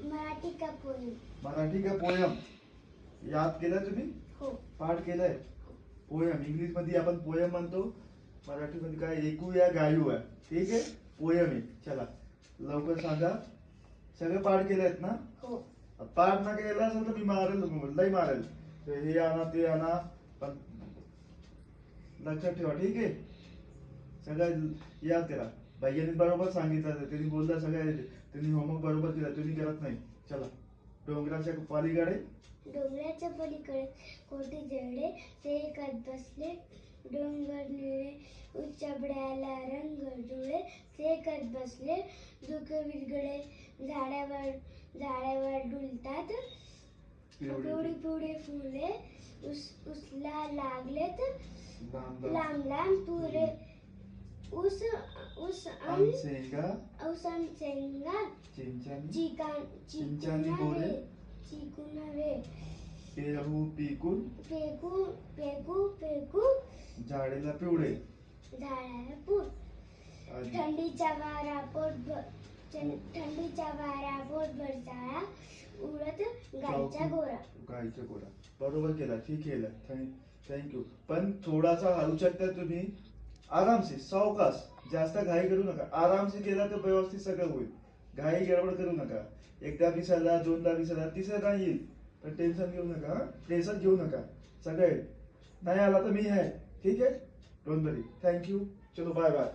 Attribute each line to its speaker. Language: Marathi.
Speaker 1: मराठी का पोयम.
Speaker 2: मराठी का पोयम याद केलं तुम्ही?
Speaker 1: हो.
Speaker 2: पाठ केलंय? पोयम इंग्लिश मध्ये आपण पोयम म्हणतो, मराठी मध्ये काय ऐकूया गायूया. ठीक आहे, पोयम आहे. चला लवकर सांगा. सगळं पाठ केलंयत ना?
Speaker 1: हो.
Speaker 2: पाठ ना केलं असेल तर मी मारेल, लई मारेल. हे आणा ते आणा, पण लक्षात ठेवा. ठीक आहे, सगळं याद करा. भैयाने बरोबर सांगितलं, त्यांनी बोलला सगळ्या, त्यांनी होमवर्क बरोबर केला, तुम्ही करत नाही. चला. डोंगराच्या पलीकडे
Speaker 1: डोंगराच्या पलीकडे कोटी जडे ते एकत बसले. डोंगर निळे उच्चबड्याला रंग जुळे ते एकत बसले. दुःख विरगडे झाडावर डुलतात. पिवळी पिवळी फुले उसला लागलेत. लांब लांब तुरे ऊस शेंगा
Speaker 2: चिंचानी बोरे
Speaker 1: चिकुनावे
Speaker 2: पेरू पिकून
Speaker 1: पेकू
Speaker 2: झाडेला पिवळे.
Speaker 1: झाडाला पूर. थंडीचा वारा पोटभर जाळा उडत गायचा गोरा.
Speaker 2: बरोबर केला, ठीक केलं. थँक्यू. पण थोडासा हलू शकता तुम्ही, आरामसे, सावकाश. जास्त घाई करू नका. आरामसे केला तर व्यवस्थित सगळं होईल. घाई गडबड करू नका. एकदा विसरला, दोनदा विसरला, तिसऱ्या येईल. पण टेन्शन घेऊ नका. टेन्शन घेऊ नका. सगळे नाही आला तर मी आहे. ठीक आहे, डोंट वरी. थँक्यू. चलो बाय बाय.